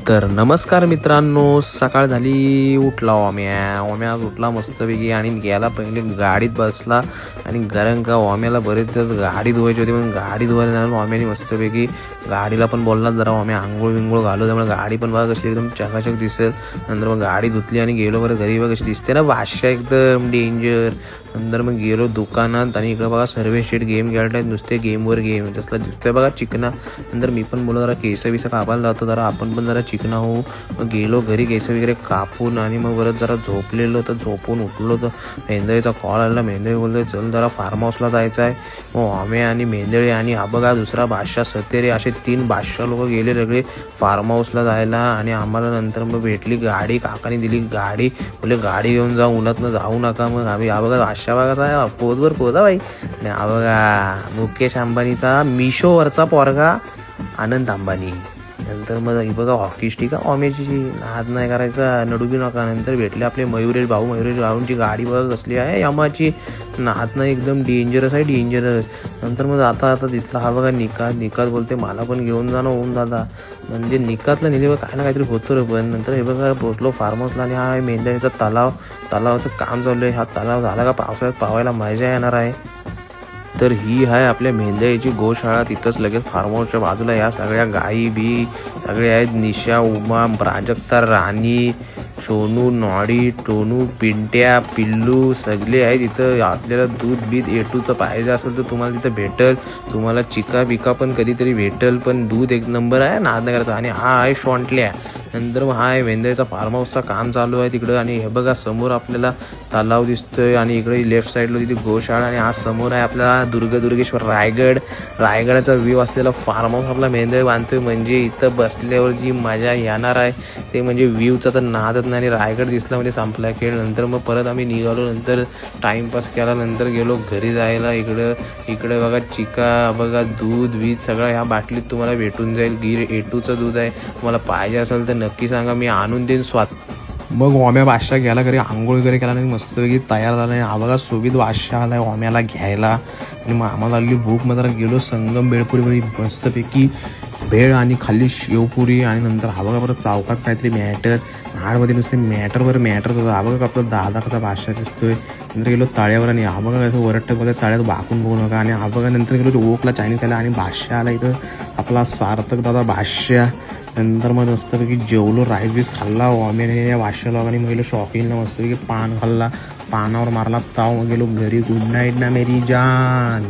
तर नमस्कार मित्रांनो, सकाळ झाली. उठला ओम्या आज उठला मस्तपैकी आणि गेला पहिले गाडीत बसला. आणि कारण का ओम्याला बरेच दिवस गाडी धुवायची होती म्हणून गाडी धुवायला जाऊन ओम्याने मस्तपैकी गाडीला पण बोलला जरा ओम्या आंघोळ विंघोळ घालू, त्यामुळे गाडी पण बघा कशी एकदम चकाचक दिसेल. नंतर मग गाडी धुतली आणि गेलो बरं घरी. बघा कशी दिसते ना भाषा एकदम डेंजर. नंतर मग गेलो दुकानात आणि इकडं बघा सर्वे शीट गेम खेळत आहेत, नुसते गेमवर गेम तसला दिसतोय बघा चिकना. नंतर मी पण बोललो जरा केस विस कापायला जातो, जरा आपण पण जरा चिकना होऊ. मग गेलो घरी केस वगैरे कापून आणि मग परत जरा झोपलेलो, तर झोपून उठलो तर मेंदळीचा कॉल आला. मेंदळी बोलतो चल जरा फार्म हाऊसला जायचं आहे. मग ओम्या आणि मेंदळी आणि हा बघा दुसरा बादशाह सतेरे असे 3 बादशाह लोक गेले सगळे फार्म हाऊसला जायला. आणि आम्हाला नंतर मग भेटली गाडी, काकाने दिली गाडी. बोले गाडी घेऊन जाऊ, उन्हातनं जाऊ नका. मग आम्ही हा बघा बादशाह बघाचा आहे पोजवर पोजा बाई. आणि हा बघा मुकेश अंबानीचा मिशोवरचा पोरगा आनंद अंबानी. नंतर मग ही बघा हॉकी स्टिक ओम्याची नाद नाही करायचा, नडू बी नका. नंतर भेटले आपले मयुरेश भाऊंची गाडी बघा कसली आहे यामाची, नाद नाही एकदम डेंजरस आहे डेंजरस. नंतर मग आता दिसला हा बघा निकात बोलते मला पण घेऊन जाणं होऊन दादा. म्हणजे निकातला नेले बघा काय ना काहीतरी होतं रे. पण नंतर हे बघा पोचलो फार्म हाऊसला आणि हा मेंढ्याचा तलावाचं काम चालू आहे. हा तलाव झाला का पावसाळ्यात पावायला मजा येणार आहे. तर ही आहे आपल्या मेंढ्याची गोशाळा, तिथंच लगेच फार्म हाऊसच्या बाजूला या सगळ्या गाई बी सगळे आहेत. निशा, उमा, प्राजक्ता, राणी, सोनू, नॉडी, टोनू, पिंट्या, पिल्लू सगळे आहेत इथं. आपल्याला दूध बीत एटूचं पाहिजे असेल तर तुम्हाला तिथं भेटल. तुम्हाला चिका बिका पण कधीतरी भेटल, पण दूध एक नंबर आहे, नाद नाही करायचा. आणि हा आहे शॉन्टल्या. नंतर मग हा आहे मेंढ्याचा फार्म हाऊसचा काम चालू आहे तिकडं. आणि हे बघा समोर आपल्याला तलाव दिसतोय आणि इकडे लेफ्ट साईडला तिथे गोशाळा. आणि हा समोर आहे आपल्याला दुर्गेश्वर रायगडाचा व्ह्यू असलेला फार्म हाऊस आपला मेंढ्या बांधतोय. म्हणजे इथं बसल्यावर जी मजा येणार आहे ते म्हणजे व्ह्यूचा तर नादच नाही. आणि रायगड दिसला म्हणजे संपला खेळ. नंतर मग परत आम्ही निघालो, नंतर टाईमपास केला, नंतर गेलो घरी जायला. इकडे बघा चिका बघा दूध बीज सगळं ह्या बाटलीत तुम्हाला भेटून जाईल. गिर एटूचं दूध आहे, तुम्हाला पाहिजे असेल तर नक्की सांगा, मी आणून देईन मग ओम्या बादशाह गेला घरी, आंघोळ वगैरे केला नाही, मस्तपैकी तयार झाला. आणि हा बघा सोबत बादशाह आला आहे ओम्याला घ्यायला. आणि मग आम्हाला आली भूक, मग जरा गेलो संगम बेळपुरी मस्तपैकी भेळ आणि खाल्ली शेवपुरी. आणि नंतर हा बघा परत चौकात काहीतरी मॅटर हाडमध्ये नुसते मॅटरवर होतं. हा बघा आपला दादाचा बादशाह दिसतोय. नंतर गेलो ताळ्यावर आणि हा बघा वरटमध्ये ताळ्यात बाकून बघू नका. आणि हा बघा नंतर गेलो ओकला चायनीज खायला आणि बादशाह आला इथं आपला सार्थक दादा बादशाह. नंतर मग मस्तपैकी जेवलो, राईस बीस खाल्ला ओम्याने या बादशाह लोकांनी. मग गेलो शॉपिंगला, मस्तपैकी पान खाल्ला, पानावर मारला ताव. मग गेलो घरी. गुड नाईट ना मेरी जान.